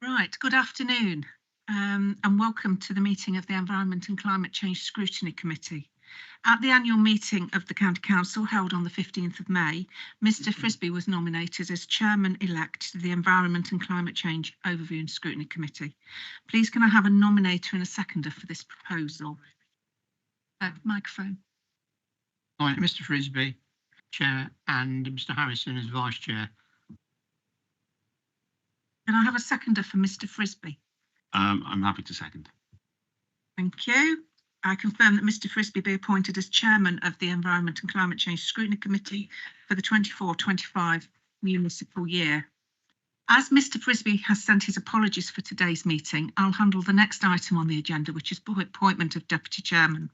Right, good afternoon, and welcome to the meeting of the Environment and Climate Change Scrutiny Committee. At the annual meeting of the County Council held on the 15th of May, Mr Frisby was nominated as Chairman-elect to the Environment and Climate Change Overview and Scrutiny Committee. Please can I have a nominator and a seconder for this proposal? Microphone. Right, Mr Frisby, Chair, and Mr Harrison as Vice Chair. Can I have a seconder for Mr Frisby? I'm happy to second. Thank you. I confirm that Mr Frisby be appointed as Chairman of the Environment and Climate Change Scrutiny Committee for the 24-25 municipal year. As Mr Frisby has sent his apologies for today's meeting, I'll handle the next item on the agenda, which is appointment of Deputy Chairman.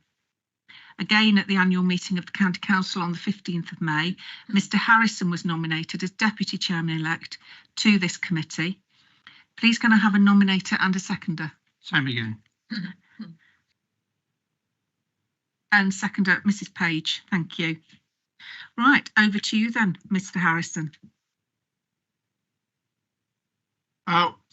Again, at the annual meeting of the County Council on the 15th of May, Mr Harrison was nominated as Deputy Chairman-elect to this committee. Please can I have a nominator and a seconder? Same again. And seconder, Mrs Page. Thank you. Right, over to you then, Mr Harrison.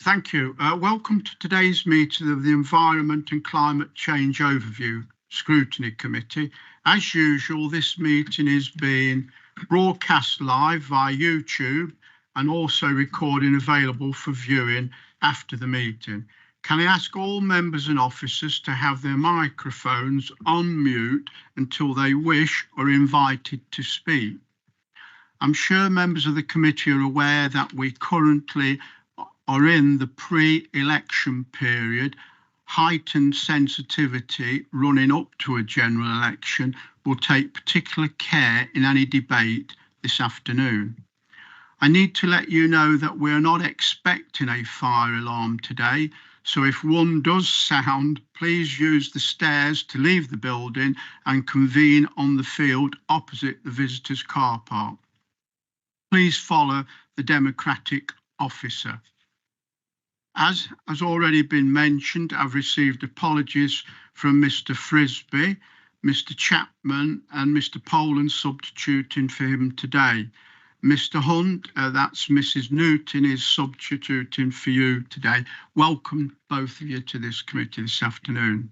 Thank you. Welcome to today's meeting of the Environment and Climate Change Overview Scrutiny Committee. As usual, this meeting is being broadcast live via YouTube and also recording available for viewing after the meeting. Can I ask all members and officers to have their microphones on mute until they wish or are invited to speak? I'm sure members of the committee are aware that we currently are in the pre-election period. Heightened sensitivity running up to a general election will take particular care in any debate this afternoon. I need to let you know that we're not expecting a fire alarm today, so if one does sound, please use the stairs to leave the building and convene on the field opposite the visitors' car park. Please follow the democratic officer. As has already been mentioned, I've received apologies from Mr Frisby, Mr Chapman and Mr Poland substituting for him today. Mr Hunt, that's Mrs Newton, is substituting for you today. Welcome both of you to this committee this afternoon.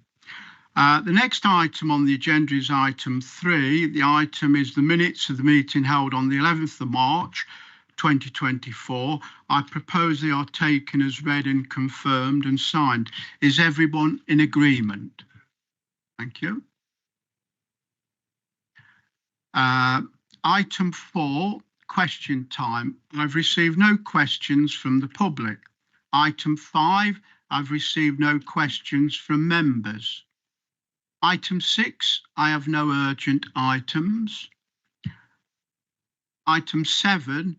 The next item on the agenda is item 3. The item is the minutes of the meeting held on the 11th of March 2024. I propose they are taken as read and confirmed and signed. Is everyone in agreement? Thank you. Item 4, question time. I've received no questions from the public. Item 5, I've received no questions from members. Item 6, I have no urgent items. Item 7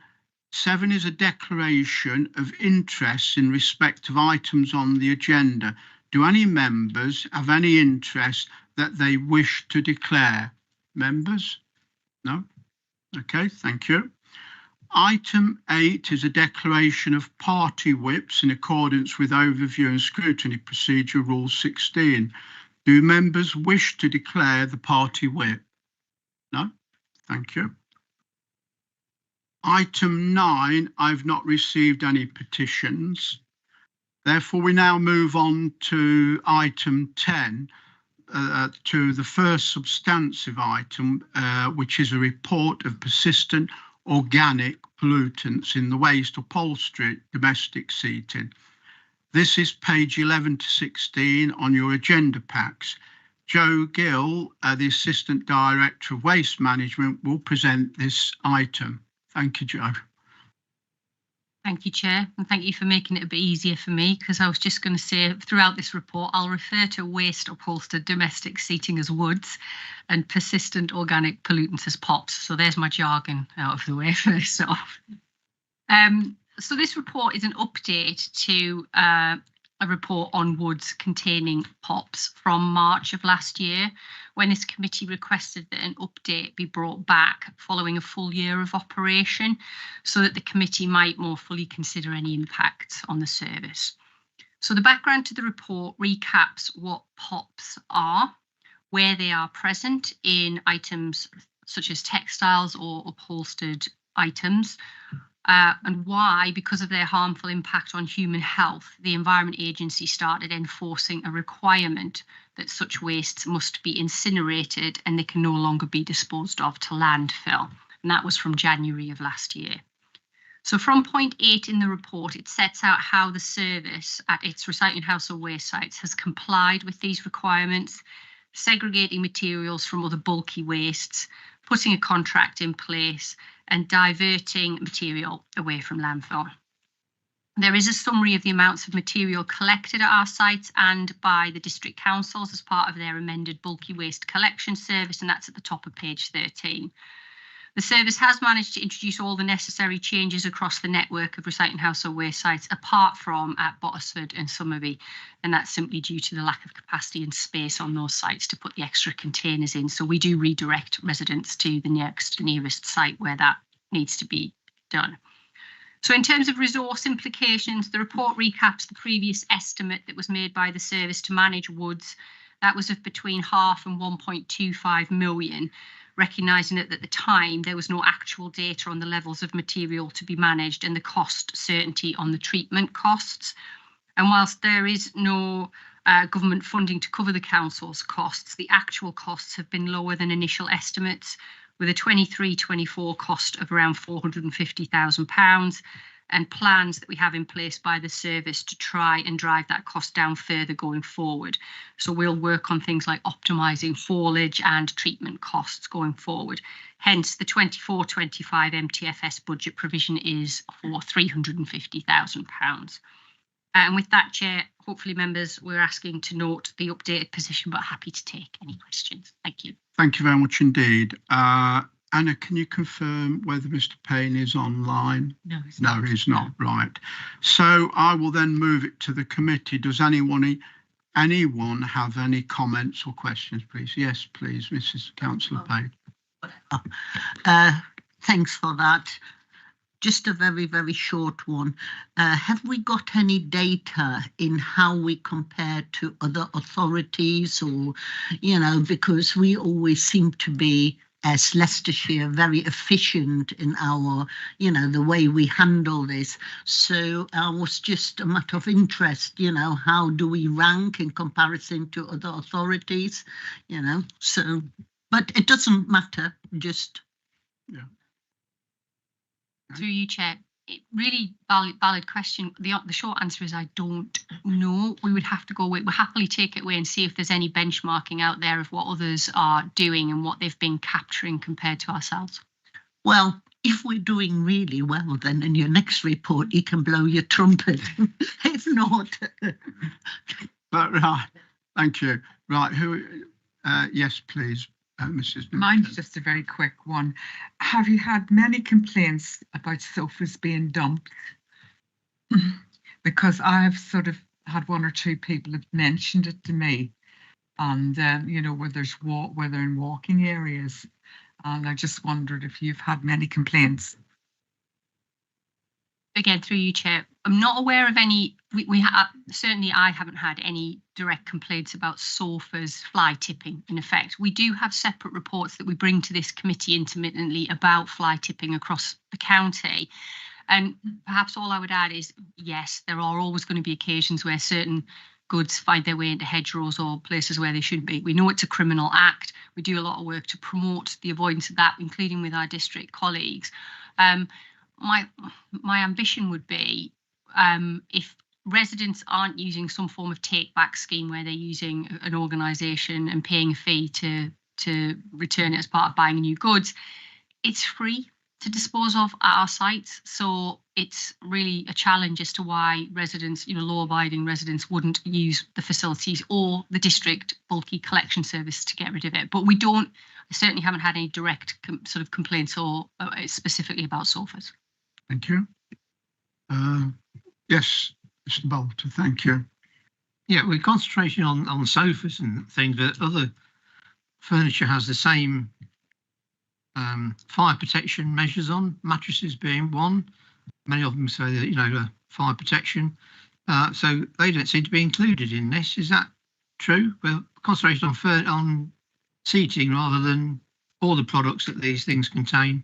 is a declaration of interest in respect of items on the agenda. Do any members have any interest that they wish to declare? Members? No? Okay, thank you. Item 8 is a declaration of party whips in accordance with Overview and Scrutiny Procedure Rule 16. Do members wish to declare the party whip? No? Thank you. Item 9, I've not received any petitions. Therefore, we now move on to item 10, to the first substantive item, which is a report of persistent organic pollutants in the waste upholstery domestic seating. This is page 11 to 16 on your agenda packs. Joe Gill, the Assistant Director of Waste Management, will present this item. Thank you, Joe. Thank you, Chair, and thank you for making it a bit easier for me, because I was just going to say throughout this report, I'll refer to waste upholstered domestic seating as woods and persistent organic pollutants as POPs. So there's my jargon out of the way first off. So this report is an update to a report on woods containing POPs from March of last year, when this committee requested that an update be brought back following a full year of operation, so that the committee might more fully consider any impacts on the service. So the background to the report recaps what POPs are, where they are present in items such as textiles or upholstered items, And why? Because of their harmful impact on human health, the Environment Agency started enforcing a requirement that such wastes must be incinerated and they can no longer be disposed of to landfill. And that was from January of last year. So from point 8 in the report, it sets out how the service at its recycling household waste sites has complied with these requirements, segregating materials from other bulky wastes, putting a contract in place, and diverting material away from landfill. There is a summary of the amounts of material collected at our sites and by the district councils as part of their amended bulky waste collection service, and that's at the top of page 13. The service has managed to introduce all the necessary changes across the network of recycling household waste sites, apart from at Bottisford and Somerby, and that's simply due to the lack of capacity and space on those sites to put the extra containers in. So we do redirect residents to the nearest site where that needs to be done. So in terms of resource implications, the report recaps the previous estimate that was made by the service to manage woods. That was of between £0.5 and 1.25 million. Recognising that at the time there was no actual data on the levels of material to be managed and the cost certainty on the treatment costs. And whilst there is no government funding to cover the council's costs, the actual costs have been lower than initial estimates, with a 23-24 cost of around £450,000 and plans that we have in place by the service to try and drive that cost down further going forward. So we'll work on things like optimising haulage and treatment costs going forward. Hence, the 24-25 MTFS budget provision is for £350,000. And with that, Chair, hopefully members, we're asking to note the updated position, but happy to take any questions. Thank you. Thank you very much indeed. Anna, can you confirm whether Mr. Payne is online? No, it's No, he's not. Right. So I will then move it to the committee. Does anyone have any comments or questions, please? Yes, please, Mrs. Councillor Payne. Thanks for that. Just a very, very short one. Have we got any data in how we compare to other authorities, or, because we always seem to be, as Leicestershire, very efficient in our, the way we handle this. So I was just a matter of interest, how do we rank in comparison to other authorities, so, but it doesn't matter, just. Yeah. Through you, Chair. Really valid question. The short answer is I don't know. We would have to go away. We'll happily take it away and see if there's any benchmarking out there of what others are doing and what they've been capturing compared to ourselves. Well, if we're doing really well, then in your next report, you can blow your trumpet. If not. But right, thank you. Right, yes, please. Mrs. Mine's just a very quick one. Have you had many complaints about sofas being dumped? Because I've sort of had one or two people have mentioned it to me, and where they're in walking areas, and I just wondered if you've had many complaints. Again, through you, Chair, I'm not aware of any. Certainly I haven't had any direct complaints about sofas fly tipping. In effect, we do have separate reports that we bring to this committee intermittently about fly tipping across the county. And perhaps all I would add is, yes, there are always going to be occasions where certain goods find their way into hedgerows or places where they shouldn't be. We know it's a criminal act. We do a lot of work to promote the avoidance of that, including with our district colleagues. My ambition would be, if residents aren't using some form of take-back scheme where they're using an organisation and paying a fee to return it as part of buying new goods, it's free to dispose of at our sites. So it's really a challenge as to why residents, law-abiding residents, wouldn't use the facilities or the district bulky collection service to get rid of it. But I certainly haven't had any direct sort of complaints or specifically about sofas. Thank you. Yes, Mr. Bolter, thank you. Yeah, we're concentrating on sofas and things, but other furniture has the same fire protection measures on, mattresses being one. Many of them say that, fire protection. So they don't seem to be included in this. Is that true? We're concentrating on seating rather than all the products that these things contain.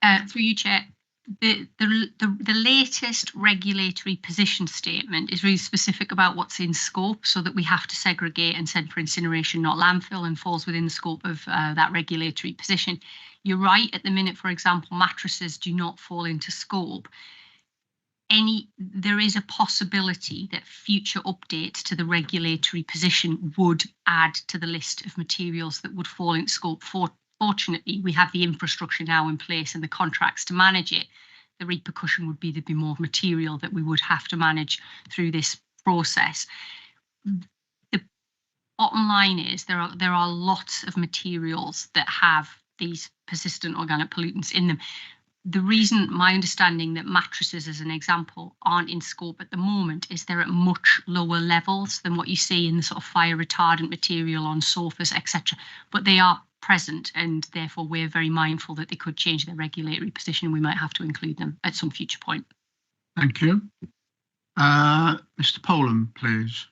Through you, Chair. The latest regulatory position statement is really specific about what's in scope, so that we have to segregate and send for incineration, not landfill, and falls within the scope of that regulatory position. You're right, at the minute, for example, mattresses do not fall into scope. There is a possibility that future updates to the regulatory position would add to the list of materials that would fall in scope. Fortunately, we have the infrastructure now in place and the contracts to manage it. The repercussion would be there'd be more material that we would have to manage through this process. The bottom line is there are lots of materials that have these persistent organic pollutants in them. The reason, my understanding, that mattresses, as an example, aren't in scope at the moment is they're at much lower levels than what you see in the sort of fire retardant material on sofas, etc. But they are present, and therefore we're very mindful that they could change their regulatory position. We might have to include them at some future point. Thank you. Mr. Poland, please.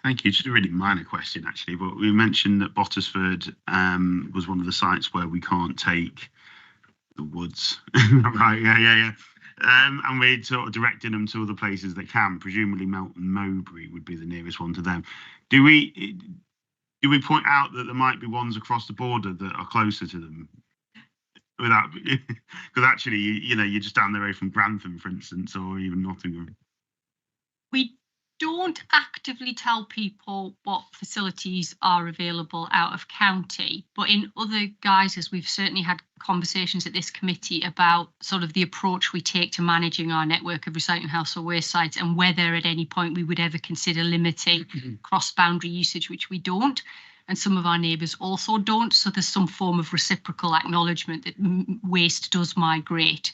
Thank you. Just a really minor question, actually, but we mentioned that Bottisford was one of the sites where we can't take the woods. Right, yeah. And we're sort of directing them to other places that can. Presumably Melton Mowbray would be the nearest one to them. Do we point out that there might be ones across the border that are closer to them? Without, because actually, you're just down the road from Grantham, for instance, or even Nottingham. We don't actively tell people what facilities are available out of county, but in other guises, we've certainly had conversations at this committee about sort of the approach we take to managing our network of recycling household waste sites, and whether at any point we would ever consider limiting cross-boundary usage, which we don't. And some of our neighbours also don't. So there's some form of reciprocal acknowledgement that waste does migrate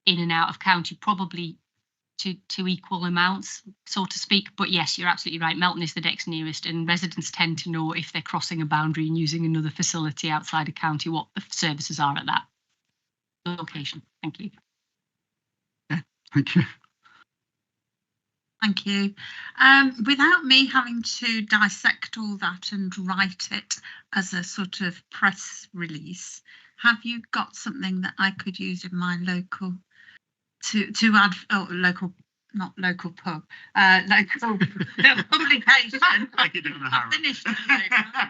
in and out of county, probably to equal amounts, so to speak. But yes, you're absolutely right. Melton is the next nearest, and residents tend to know if they're crossing a boundary and using another facility outside a county, what the services are at that location. Thank you. Yeah, thank you. Thank you. Without me having to dissect all that and write it as a sort of press release, have you got something that I could use in my local local publication? I finished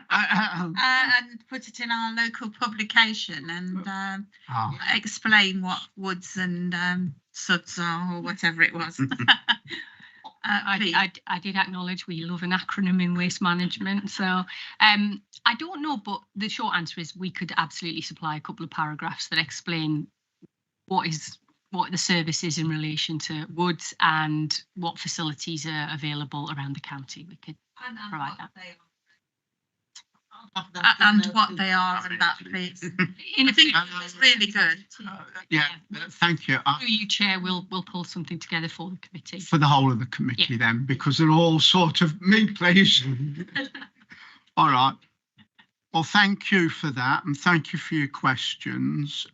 and put it in our local publication and explain what woods and suds are, or whatever it was. I did acknowledge we love an acronym in waste management, so I don't know, but the short answer is we could absolutely supply a couple of paragraphs that explain what the service is in relation to woods and what facilities are available around the county. We could provide that. And what they are, and that please. I think it's really good. Thank you. Through you, Chair, we'll pull something together for the committee. For the whole of the committee then, because they're all sort of me, please. All right. Well, thank you for that, and thank you for your questions.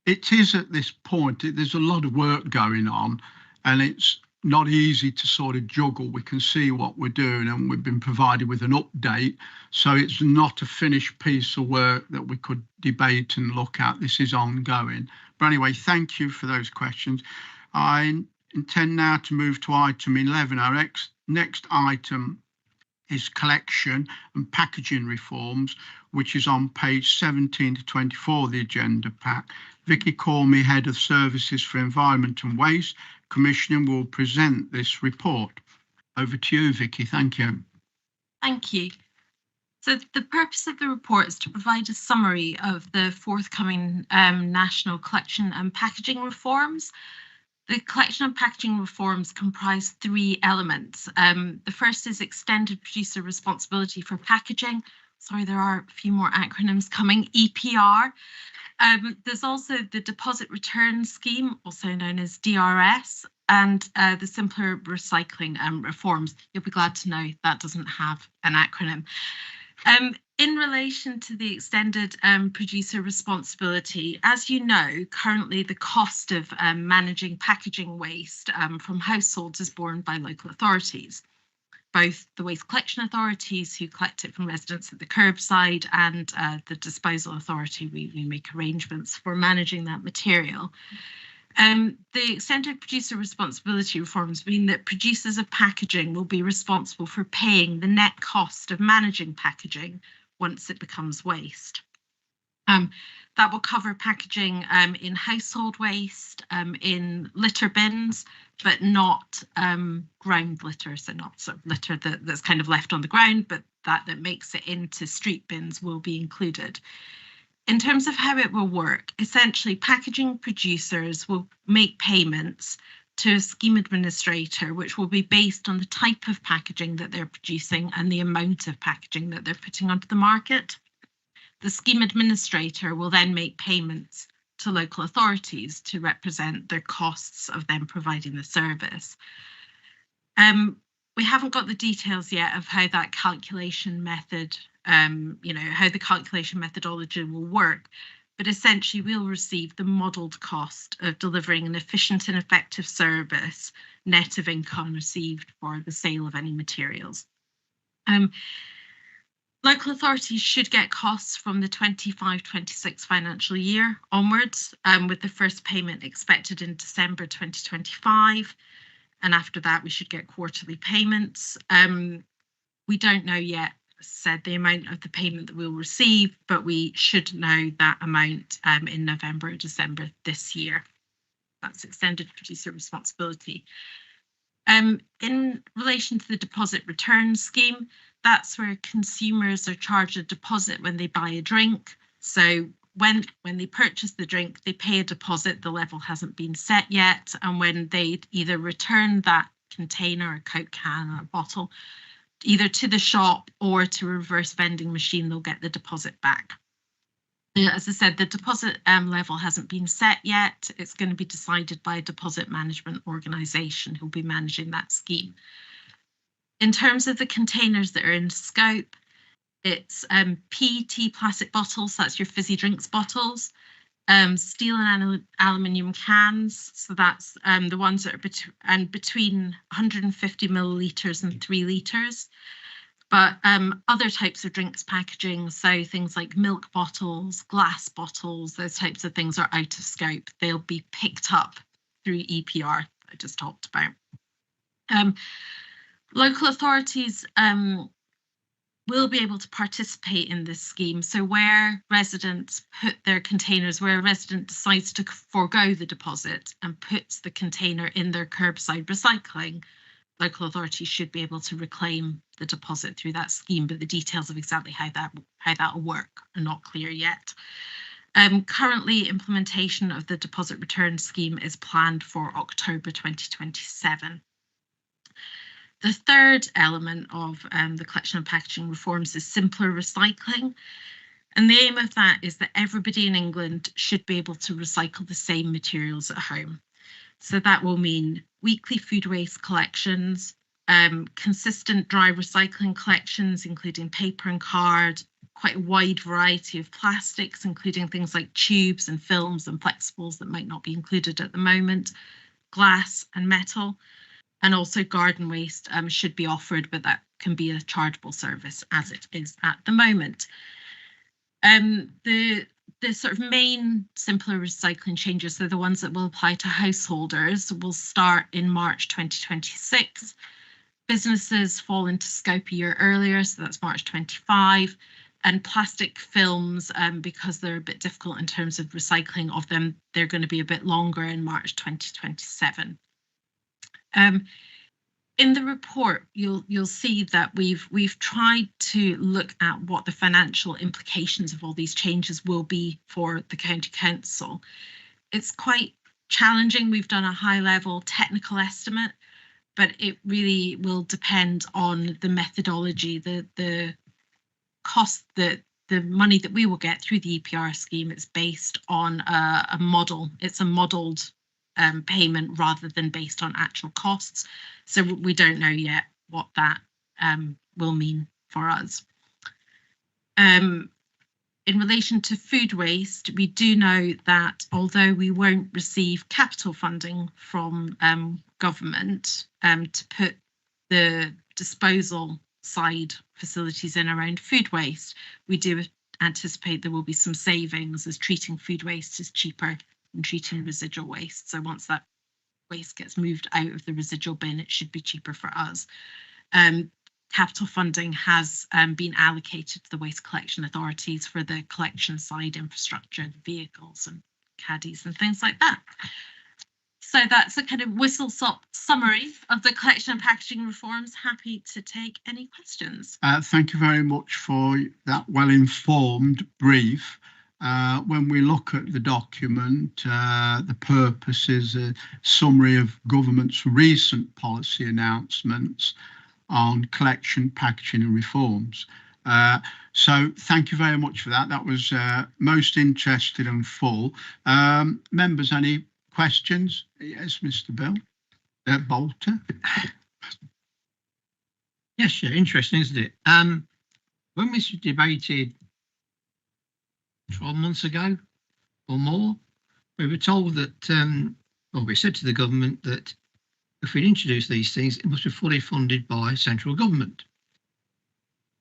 It is at this point, there's a lot of work going on, and it's not easy to sort of juggle. We can see what we're doing, and we've been provided with an update. So it's not a finished piece of work that we could debate and look at. This is ongoing. But anyway, thank you for those questions. I intend now to move to item 11. Our next item is collection and packaging reforms, which is on page 17 to 24 of the agenda pack. Vicky Cormie, Head of Services for Environment and Waste, Commissioner, will present this report. Over to you, Vicky. Thank you. Thank you. So the purpose of the report is to provide a summary of the forthcoming national collection and packaging reforms. The collection and packaging reforms comprise three elements. The first is extended producer responsibility for packaging. Sorry, there are a few more acronyms coming, EPR. There's also the deposit return scheme, also known as DRS, and the simpler recycling reforms. You'll be glad to know that doesn't have an acronym. In relation to the extended producer responsibility, as you know, currently the cost of managing packaging waste from households is borne by local authorities. both the waste collection authorities who collect it from residents at the curbside and the disposal authority. We make arrangements for managing that material. The extended producer responsibility reforms mean that producers of packaging will be responsible for paying the net cost of managing packaging once it becomes waste. That will cover packaging in household waste, in litter bins, but not ground litter, so not sort of litter that's kind of left on the ground, but that makes it into street bins will be included. In terms of how it will work, essentially packaging producers will make payments to a scheme administrator, which will be based on the type of packaging that they're producing and the amount of packaging that they're putting onto the market. The scheme administrator will then make payments to local authorities to represent their costs of them providing the service. We haven't got the details yet of how that calculation method, how the calculation methodology will work, but essentially we'll receive the modelled cost of delivering an efficient and effective service, net of income received for the sale of any materials. Local authorities should get costs from the 25-26 financial year onwards, with the first payment expected in December 2025. And after that, we should get quarterly payments. We don't know yet, as I said, the amount of the payment that we'll receive, but we should know that amount in November or December this year. That's extended producer responsibility. In relation to the deposit return scheme, that's where consumers are charged a deposit when they buy a drink. So when they purchase the drink, they pay a deposit, the level hasn't been set yet. And when they either return that container, a Coke can or a bottle, either to the shop or to a reverse vending machine, they'll get the deposit back. As I said, the deposit level hasn't been set yet. It's going to be decided by a deposit management organisation who'll be managing that scheme. In terms of the containers that are in scope, it's PET plastic bottles, that's your fizzy drinks bottles, steel and aluminium cans, so that's the ones that are between 150 millilitres and 3 litres. But other types of drinks packaging, so things like milk bottles, glass bottles, those types of things are out of scope. They'll be picked up through EPR I just talked about. Local authorities will be able to participate in this scheme. So where residents put their containers, where a resident decides to forego the deposit and puts the container in their curbside recycling, local authorities should be able to reclaim the deposit through that scheme, but the details of exactly how that will work are not clear yet. Currently, implementation of the deposit return scheme is planned for October 2027. The third element of the collection and packaging reforms is simpler recycling. And the aim of that is that everybody in England should be able to recycle the same materials at home. So that will mean weekly food waste collections, consistent dry recycling collections, including paper and card, quite a wide variety of plastics, including things like tubes and films and flexibles that might not be included at the moment, glass and metal. And also garden waste should be offered, but that can be a chargeable service as it is at the moment. The sort of main simpler recycling changes, so the ones that will apply to householders, will start in March 2026. Businesses fall into scope a year earlier, so that's March 25. And plastic films, because they're a bit difficult in terms of recycling of them, they're going to be a bit longer in March 2027. In the report, you'll see that we've tried to look at what the financial implications of all these changes will be for the county council. It's quite challenging. We've done a high-level technical estimate, but it really will depend on the methodology, the cost, the money that we will get through the EPR scheme. It's based on a model. It's a modelled payment rather than based on actual costs. So we don't know yet what that will mean for us. In relation to food waste, we do know that although we won't receive capital funding from government to put the disposal side facilities in around food waste, we do anticipate there will be some savings, as treating food waste is cheaper than treating residual waste. So once that waste gets moved out of the residual bin, it should be cheaper for us. Capital funding has been allocated to the waste collection authorities for the collection side infrastructure, the vehicles and caddies and things like that. So that's a kind of whistle-stop summary of the collection and packaging reforms. Happy to take any questions. Thank you very much for that well-informed brief. When we look at the document, the purpose is a summary of government's recent policy announcements on collection, packaging and reforms. So thank you very much for that. That was most interesting and full. Members, any questions? Yes, Mr. Bill Bolter. Yes, yeah, interesting, isn't it? When this was debated 12 months ago or more, we were told that, well, we said to the government that if we'd introduce these things, it must be fully funded by central government.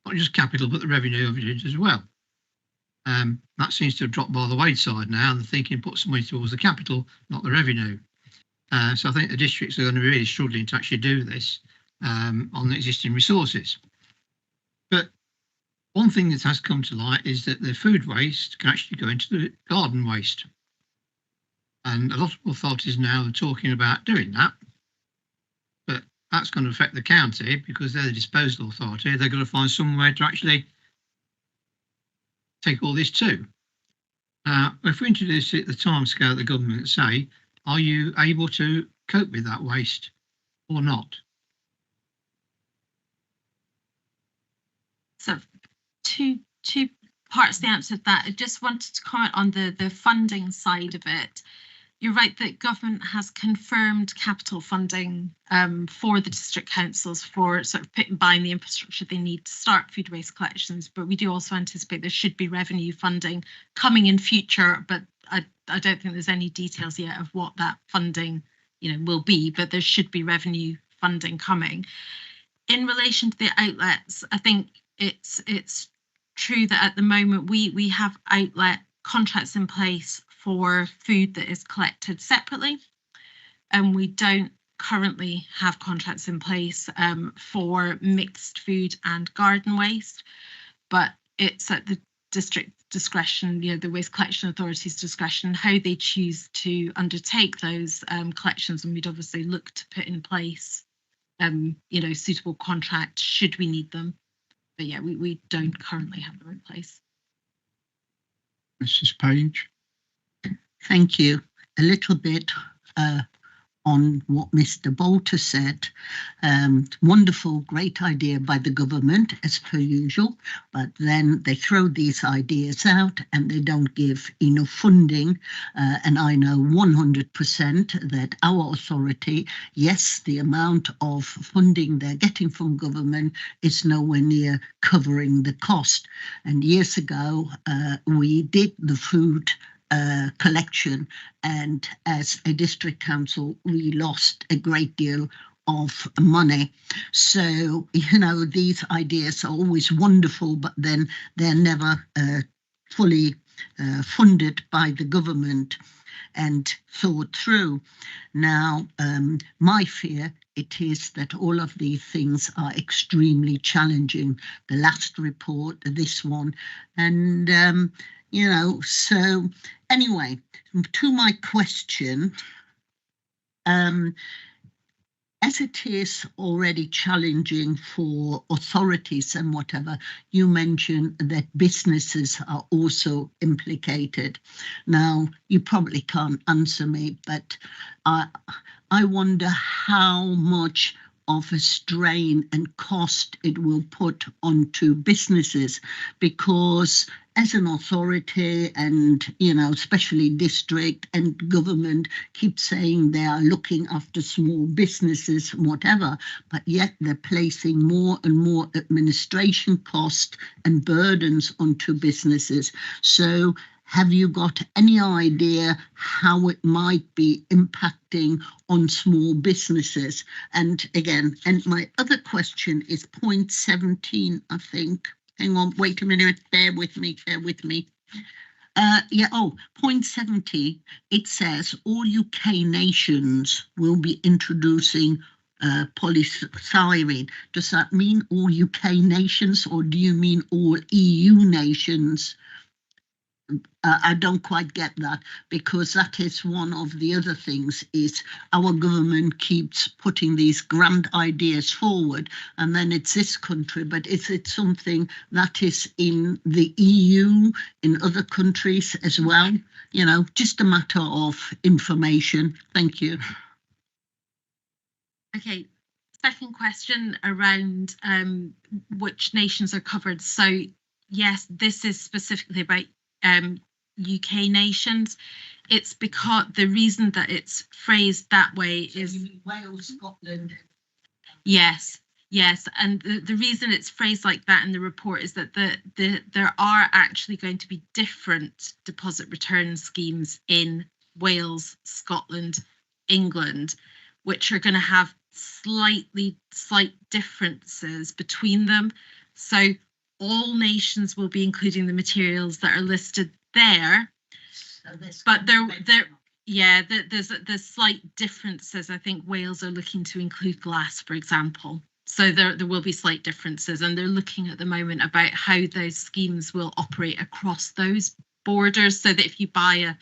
Not just capital, but the revenue of it as well. That seems to have dropped by the wayside now, and the thinking put some money towards the capital, not the revenue. So I think the districts are going to be really struggling to actually do this on the existing resources. But one thing that has come to light is that the food waste can actually go into the garden waste. And a lot of authorities now are talking about doing that. But that's going to affect the county because they're the disposal authority. They're going to find somewhere to actually take all this to. If we introduce it at the timescale the government say, are you able to cope with that waste or not? So two parts of the answer to that. I just wanted to comment on the funding side of it. You're right that government has confirmed capital funding for the district councils for sort of buying the infrastructure they need to start food waste collections, but we do also anticipate there should be revenue funding coming in future, but I don't think there's any details yet of what that funding will be, but there should be revenue funding coming. In relation to the outlets, I think it's true that at the moment we have outlet contracts in place for food that is collected separately, and we don't currently have contracts in place for mixed food and garden waste, but it's at the district discretion, the waste collection authority's discretion, how they choose to undertake those collections, and we'd obviously look to put in place suitable contracts should we need them. But yeah, we don't currently have them in place. Mrs. Page. Thank you. A little bit on what Mr. Bolter said. Wonderful, great idea by the government, as per usual, but then they throw these ideas out and they don't give enough funding. And I know 100% that our authority, yes, the amount of funding they're getting from government is nowhere near covering the cost. And years ago, we did the food collection, and as a district council we lost a great deal of money. So these ideas are always wonderful, but then they're never fully funded by the government and thought through. Now my fear it is that all of these things are extremely challenging. The last report, this one, and so anyway, to my question, as it is already challenging for authorities and whatever, you mentioned that businesses are also implicated. Now, you probably can't answer me, but I wonder how much of a strain and cost it will put onto businesses, because as an authority and, especially district and government keep saying they are looking after small businesses, whatever, but yet they're placing more and more administration costs and burdens onto businesses. So have you got any idea how it might be impacting on small businesses? And again, and my other question is point 17, I think. Hang on, wait a minute, bear with me. Point 70, it says all UK nations will be introducing polystyrene. Does that mean all UK nations, or do you mean all EU nations? I don't quite get that, because that is one of the other things, is our government keeps putting these grand ideas forward, and then it's this country, but is it something that is in the EU, in other countries as well? You know, just a matter of information. Thank you. Okay, second question around which nations are covered. So yes, this is specifically about UK nations. It's because the reason that it's phrased that way is Wales, Scotland. Yes, and the reason it's phrased like that in the report is that there are actually going to be different deposit return schemes in Wales, Scotland, England, which are going to have slight differences between them. So all nations will be including the materials that are listed there, but there's slight differences. I think Wales are looking to include glass, for example. So there will be slight differences, and they're looking at the moment about how those schemes will operate across those borders, so that if you buy a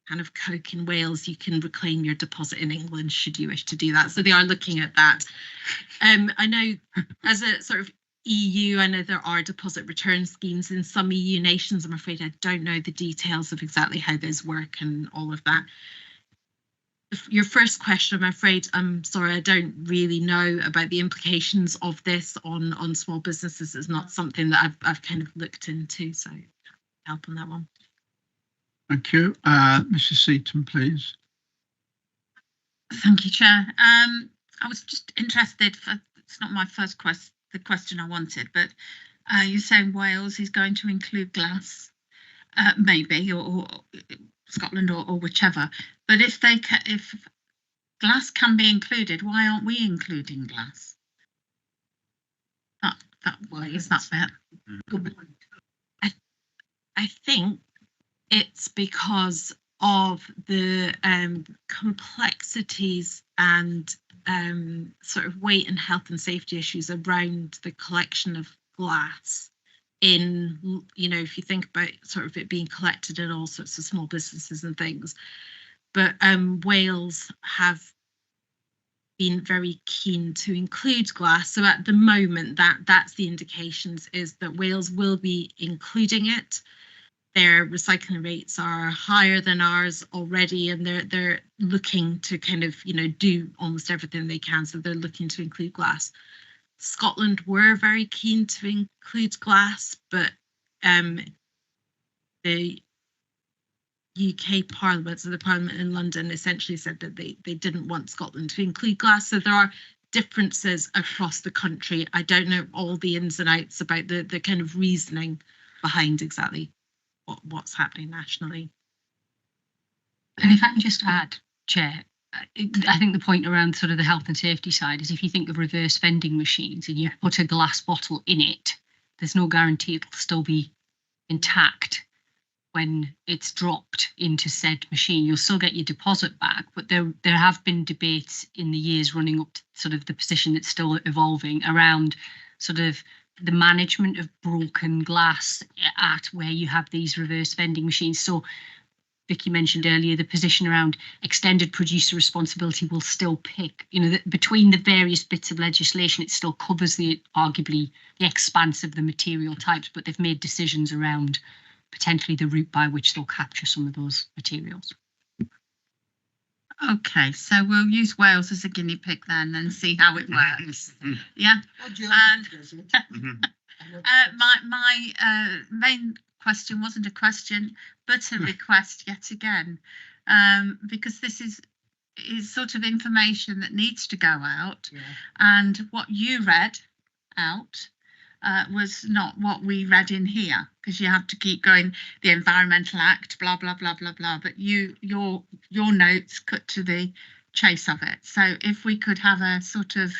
kind of Coke in Wales, you can reclaim your deposit in England should you wish to do that. So they are looking at that. I know as a sort of EU, I know there are deposit return schemes in some EU nations. I'm afraid I don't know the details of exactly how those work and all of that. Your first question, I'm afraid, I'm sorry, I don't really know about the implications of this on small businesses. It's not something that I've kind of looked into, so help on that one. Thank you. Mrs. Seaton, please. Thank you, Chair. I was just interested, it's not my first the question I wanted, but you're saying Wales is going to include glass, maybe, or Scotland or whichever. But if glass can be included, why aren't we including glass? That way is that bit. I think it's because of the complexities and sort of weight and health and safety issues around the collection of glass in, you know, if you think about sort of it being collected in all sorts of small businesses and things. But Wales have been very keen to include glass. So at the moment, that's the indications, is that Wales will be including it. Their recycling rates are higher than ours already, and they're looking to kind of, you know, do almost everything they can. So they're looking to include glass. Scotland were very keen to include glass, but the UK Parliament, so the Parliament in London, essentially said that they didn't want Scotland to include glass. So there are differences across the country. I don't know all the ins and outs about the kind of reasoning behind exactly what's happening nationally. And if I can just add, Chair, I think the point around sort of the health and safety side is if you think of reverse vending machines and you put a glass bottle in it, there's no guarantee it'll still be intact when it's dropped into said machine. You'll still get your deposit back, but there have been debates in the years running up to sort of the position that's still evolving around sort of the management of broken glass at where you have these reverse vending machines. So Vicky mentioned earlier, the position around extended producer responsibility will still pick, you know, between the various bits of legislation, it still covers arguably the expanse of the material types, but they've made decisions around potentially the route by which they'll capture some of those materials. Okay, so we'll use Wales as a guinea pig then and see how it works. Yeah. My main question wasn't a question, but a request yet again, because this is sort of information that needs to go out, and what you read out was not what we read in here, because you have to keep going, the Environmental Act, blah, blah, blah, blah, blah. But your notes cut to the chase of it. So if we could have a sort of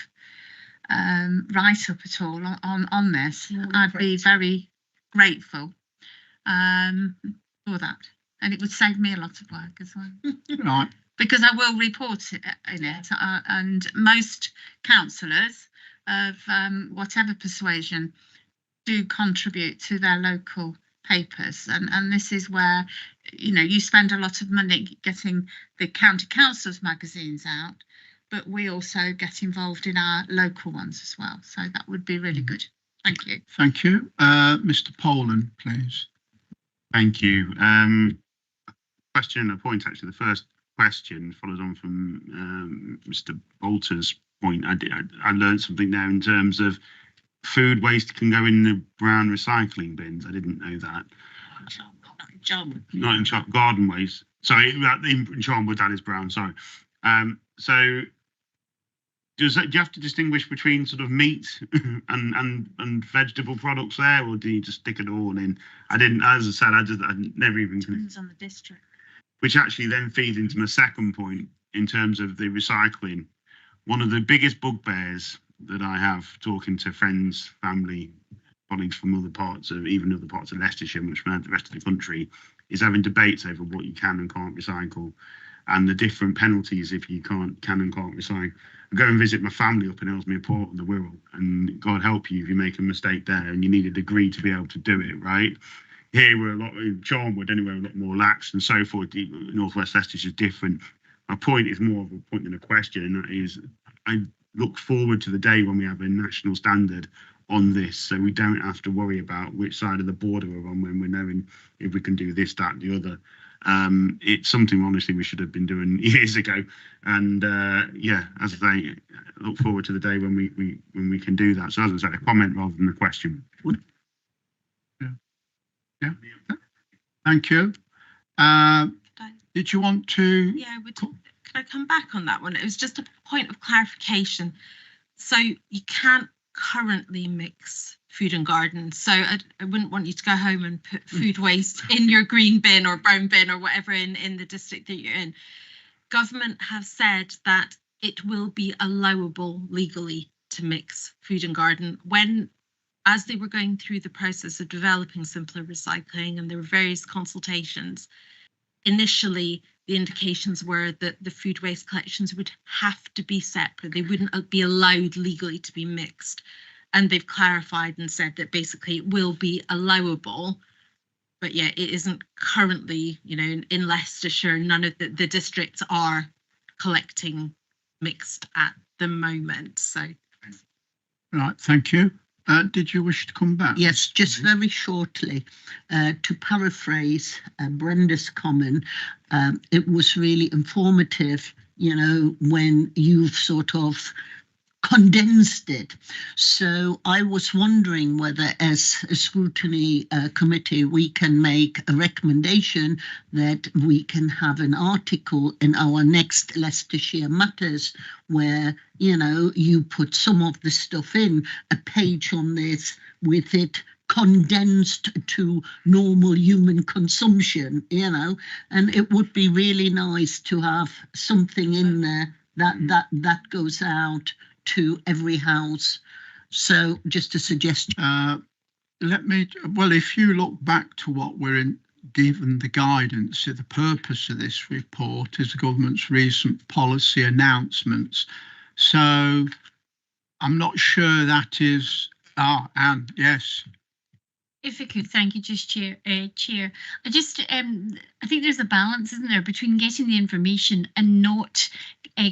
write up at all on this, I'd be very grateful for that. And it would save me a lot of work as well. Right. Because I will report it in it, and most councillors of whatever persuasion do contribute to their local papers, and this is where, you know, you spend a lot of money getting the county council's magazines out, but we also get involved in our local ones as well. So that would be really good. Thank you. Thank you. Mr. Poland, please. Thank you. Question and a point, actually. The first question follows on from Mr. Bolter's point. I learned something there in terms of food waste can go in the brown recycling bins. I didn't know that. Not in garden waste. Sorry, in Charnwood that is brown. Sorry. So do you have to distinguish between sort of meat and vegetable products there, or do you just stick it all in? I didn't, as I said, I never even. Depends on the district. Which actually then feeds into my second point in terms of the recycling. One of the biggest bugbears that I have talking to friends, family, colleagues from other parts of Leicestershire, much from the rest of the country, is having debates over what you can and can't recycle and the different penalties if you can and can't recycle. I go and visit my family up in Ellesmere Port on the Wirral, and God help you if you make a mistake there and you need a degree to be able to do it, right? Here we're a lot in Charnwood anyway, a lot more lax and so forth. Northwest Leicestershire is different. My point is more of a point than a question, and that is I look forward to the day when we have a national standard on this, so we don't have to worry about which side of the border we're on when we're knowing if we can do this, that, the other. It's something honestly we should have been doing years ago, and yeah, as I say, look forward to the day when we can do that. So as I said, a comment rather than a question. Yeah. Thank you. Did you want to? Yeah, could I come back on that one? It was just a point of clarification. So you can't currently mix food and garden. So I wouldn't want you to go home and put food waste in your green bin or brown bin or whatever in the district that you're in. Government have said that it will be allowable legally to mix food and garden as they were going through the process of developing simpler recycling, and there were various consultations. Initially, the indications were that the food waste collections would have to be separate. They wouldn't be allowed legally to be mixed. And they've clarified and said that basically it will be allowable. But yeah, it isn't currently, you know, in Leicestershire, none of the districts are collecting mixed at the moment. So. Right, thank you. Did you wish to come back? Yes, just very shortly, to paraphrase Brenda's comment, it was really informative, you know, when you've sort of condensed it. So I was wondering whether as a scrutiny committee we can make a recommendation that we can have an article in our next Leicestershire Matters where, you know, you put some of the stuff in, a page on this with it condensed to normal human consumption, you know, and it would be really nice to have something in there that goes out to every house. So just a suggestion. Well, if you look back to what we're given the guidance, the purpose of this report is the government's recent policy announcements. So I'm not sure that is, Anne, yes. If I could, thank you, just Chair. I just, I think there's a balance, isn't there, between getting the information and not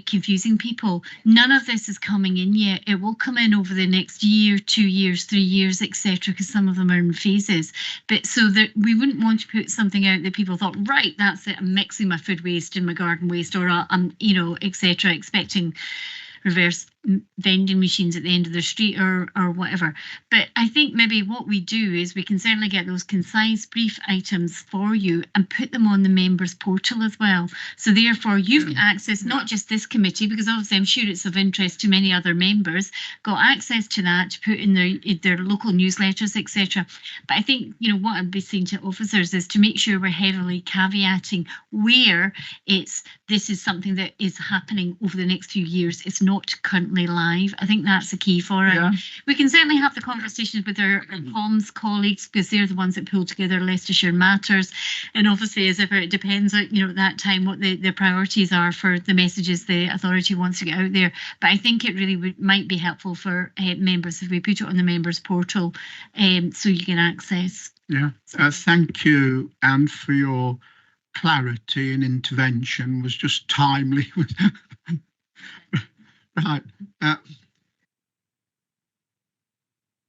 confusing people. None of this is coming in yet. It will come in over the next year, 2 years, 3 years, etc., because some of them are in phases. But so that we wouldn't want to put something out that people thought, right, that's it, I'm mixing my food waste and my garden waste, or I'm, you know, etc., expecting reverse vending machines at the end of their street or whatever. But I think maybe what we do is we can certainly get those concise, brief items for you and put them on the members portal as well. So therefore you've got access, not just this committee, because obviously I'm sure it's of interest to many other members, got access to that to put in their local newsletters, etc. But I think, you know, what I'd be saying to officers is to make sure we're heavily caveating where this is something that is happening over the next few years. It's not currently live. I think that's the key for it. Yeah. We can certainly have the conversations with our comms colleagues, because they're the ones that pull together Leicestershire Matters. And obviously, as ever, it depends, you know, at that time what the priorities are for the messages the authority wants to get out there. But I think it really might be helpful for members if we put it on the members portal, so you can access. Yeah, thank you, Anne, for your clarity and intervention. Was just timely. Right.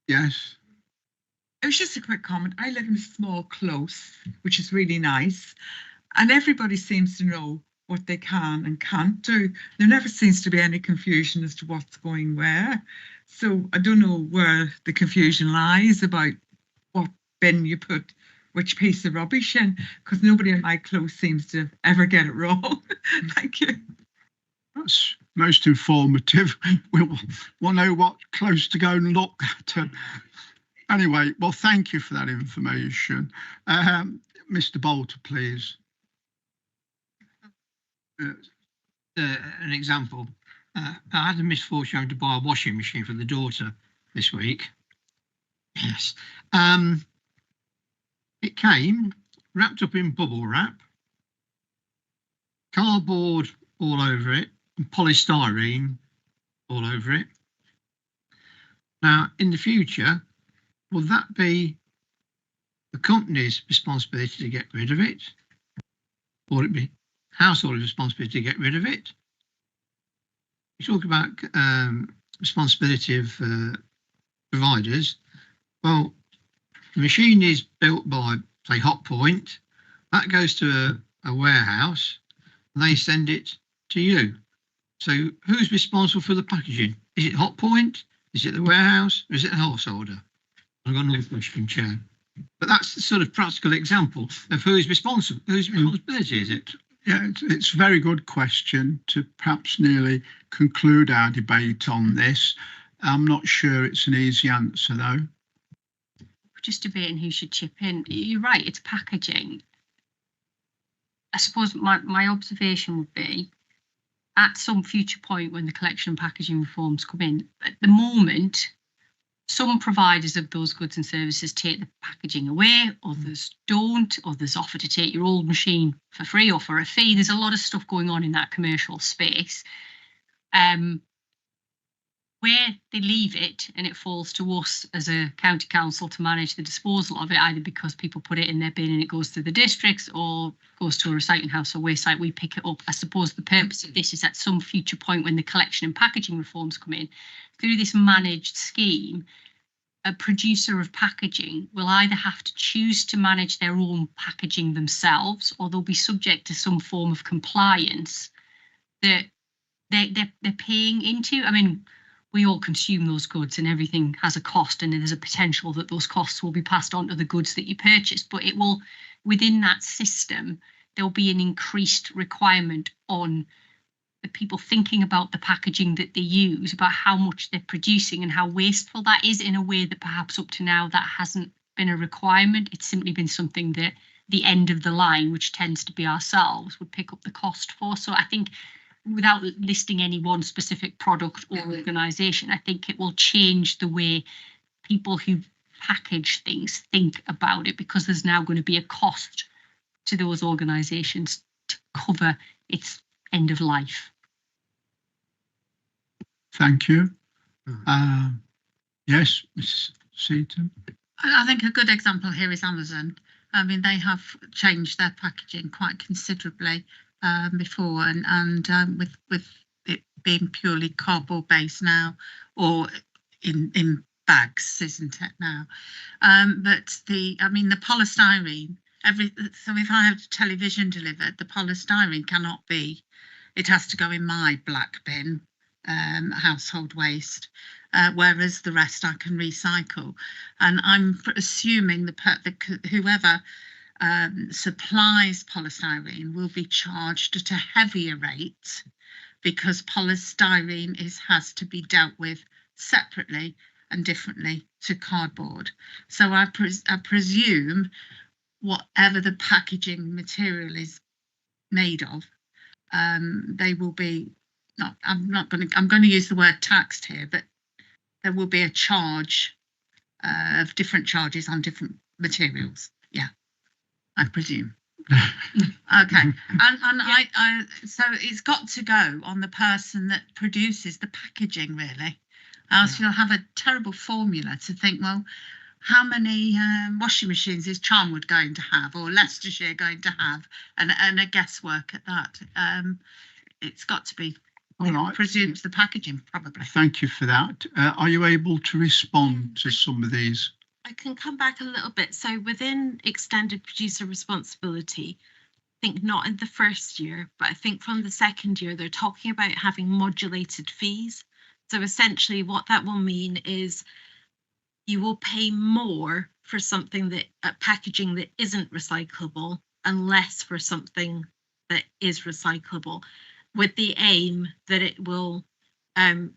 Yes. It was just a quick comment. I live in a small close, which is really nice, and everybody seems to know what they can and can't do. There never seems to be any confusion as to what's going where. So I don't know where the confusion lies about what bin you put which piece of rubbish in, because nobody in my close seems to ever get it wrong. Thank you. That's most informative. We'll know what close to go and look at. Anyway, well, thank you for that information. Mr. Bolter, please. An example. I had the misfortune to buy a washing machine for the daughter this week. Yes. It came wrapped up in bubble wrap, cardboard all over it, and polystyrene all over it. Now, in the future, will that be the company's responsibility to get rid of it? Or will it be household responsibility to get rid of it? You talk about responsibility of providers. Well, the machine is built by, say, Hotpoint. That goes to a warehouse, and they send it to you. So who's responsible for the packaging? Is it Hotpoint? Is it the warehouse? Or is it the householder? I've got another question, Chair. But that's the sort of practical example of who's responsible. Whose responsibility is it? Yeah, it's a very good question to perhaps nearly conclude our debate on this. I'm not sure it's an easy answer, though. Just debating who should chip in. You're right, it's packaging. I suppose my observation would be, at some future point when the collection and packaging reforms come in, at the moment, some providers of those goods and services take the packaging away, others don't, others offer to take your old machine for free or for a fee. There's a lot of stuff going on in that commercial space. Where they leave it and it falls to us as a county council to manage the disposal of it, either because people put it in their bin and it goes to the districts or goes to a recycling house or waste site, we pick it up. I suppose the purpose of this is at some future point when the collection and packaging reforms come in, through this managed scheme, a producer of packaging will either have to choose to manage their own packaging themselves, or they'll be subject to some form of compliance that they're paying into. I mean, we all consume those goods and everything has a cost, and there's a potential that those costs will be passed on to the goods that you purchase, but it will, within that system, there'll be an increased requirement on the people thinking about the packaging that they use, about how much they're producing and how wasteful that is, in a way that perhaps up to now that hasn't been a requirement. It's simply been something that the end of the line, which tends to be ourselves, would pick up the cost for. So I think, without listing any one specific product or organisation, I think it will change the way people who package things think about it, because there's now going to be a cost to those organisations to cover its end of life. Thank you. Yes, Ms. Seaton. I think a good example here is Amazon. I mean, they have changed their packaging quite considerably before, and with it being purely cardboard based now, or in bags, isn't it now? But the polystyrene. So if I have television delivered, the polystyrene cannot be. It has to go in my black bin household waste, whereas the rest I can recycle. And I'm assuming whoever supplies polystyrene will be charged at a heavier rate, because polystyrene has to be dealt with separately and differently to cardboard. So I presume whatever the packaging material is made of, they will be I'm going to use the word taxed here, but there will be a charge of different charges on different materials. Yeah, I presume. Okay, and so it's got to go on the person that produces the packaging, really. Else you'll have a terrible formula to think, well, how many washing machines is Charnwood going to have, or Leicestershire going to have, and a guesswork at that. It's got to be, All right. presumes the packaging, probably. Thank you for that. Are you able to respond to some of these? I can come back a little bit. So within extended producer responsibility, I think not in the first year, but I think from the second year, they're talking about having modulated fees. So essentially what that will mean is you will pay more for something that packaging that isn't recyclable and less for something that is recyclable, with the aim that it will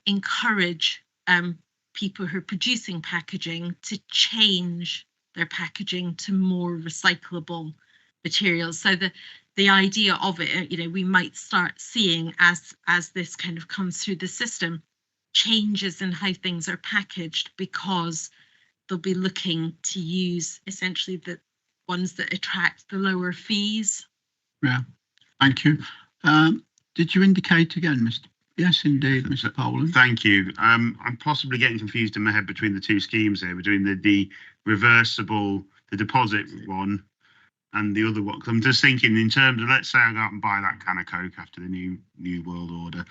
encourage people who are producing packaging to change their packaging to more recyclable materials. So the idea of it, we might start seeing as this kind of comes through the system, changes in how things are packaged, because they'll be looking to use essentially the ones that attract the lower fees. Yeah, thank you. Did you indicate again, Mr. Yes, indeed, Mr. Poland. Thank you. I'm possibly getting confused in my head between the two schemes here, between the reversible, the deposit one, and the other one. Because I'm just thinking in terms of, let's say I go out and buy that can of Coke after the new world order,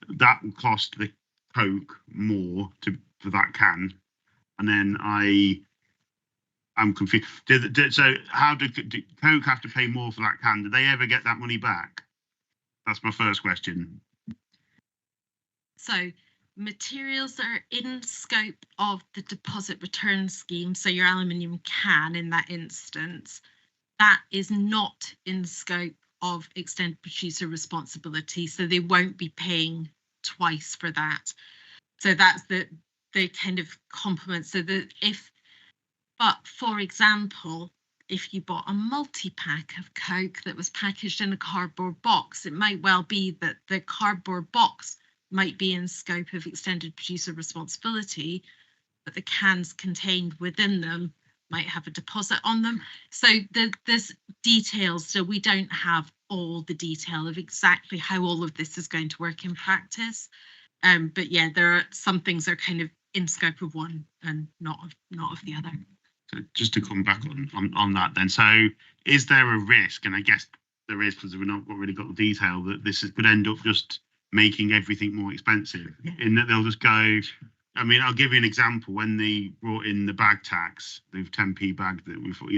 that will cost the Coke more for that can, and then I'm confused. So how do Coke have to pay more for that can? Do they ever get that money back? That's my first question. So materials that are in scope of the deposit return scheme, so your aluminium can in that instance, that is not in scope of extended producer responsibility, so they won't be paying twice for that. So that's the kind of complement. So that but for example, if you bought a multi-pack of Coke that was packaged in a cardboard box, it might well be that the cardboard box might be in scope of extended producer responsibility, but the cans contained within them might have a deposit on them. So there's details, so we don't have all the detail of exactly how all of this is going to work in practice. But yeah, there are some things are kind of in scope of one and not of the other. So just to come back on that then, so is there a risk, and I guess there is because we've not really got the detail, that this could end up just making everything more expensive, in that they'll just go, I mean, I'll give you an example. When they brought in the bag tax, the 10p bag that we thought,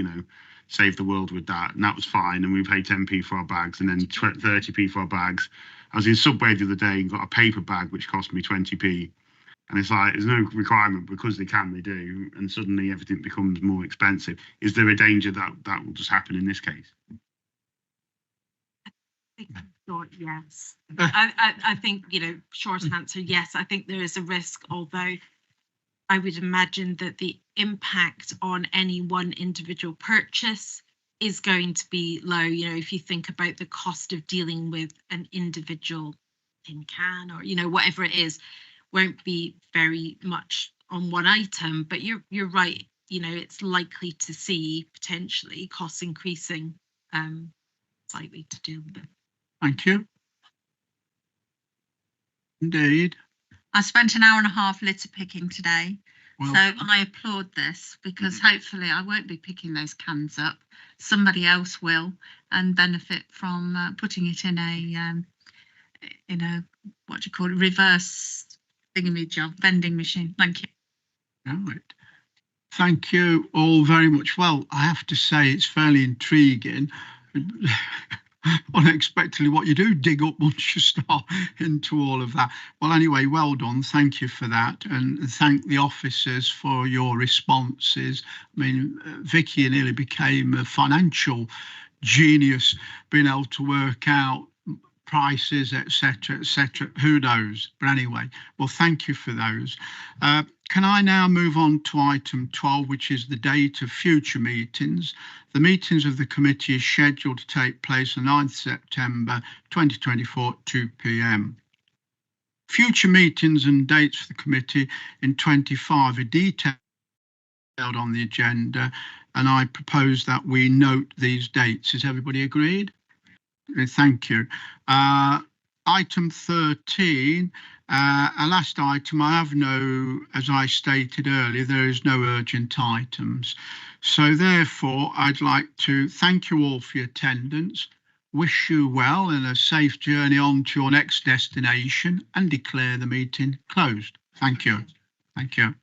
saved the world with that, and that was fine, and we paid 10p for our bags and then 30p for our bags. I was in Subway the other day and got a paper bag which cost me 20p, and it's like there's no requirement, because they do, and suddenly everything becomes more expensive. Is there a danger that will just happen in this case? Yes. I think, short answer, yes. I think there is a risk, although I would imagine that the impact on any one individual purchase is going to be low. If you think about the cost of dealing with an individual tin can or, whatever it is, won't be very much on one item. But you're right, it's likely to see potentially costs increasing slightly to deal with it. Thank you. Indeed. I spent an hour and a half litter picking today. Well, So I applaud this, because hopefully I won't be picking those cans up. Somebody else will, and benefit from putting it in a what do you call it, reverse thingamajig vending machine. Thank you. right. Thank you all very much. Well, I have to say it's fairly intriguing. unexpectedly what you do dig up once you start into all of that. Well, anyway, well done. Thank you for that. And thank the officers for your responses. I mean, Vicky nearly became a financial genius, being able to work out prices, etc., etc. Who knows? But anyway, well, thank you for those. Can I now move on to item 12, which is the date of future meetings? The meetings of the committee is scheduled to take place on 9th September 2024 at 2 p.m. Future meetings and dates for the committee in 25 are detailed on the agenda, and I propose that we note these dates. Is everybody agreed? Thank you. Item 13, a last item. I have no, as I stated earlier, there is no urgent items. So therefore, I'd like to thank you all for your attendance, wish you well and a safe journey on to your next destination, and declare the meeting closed. Thank you. Thank you.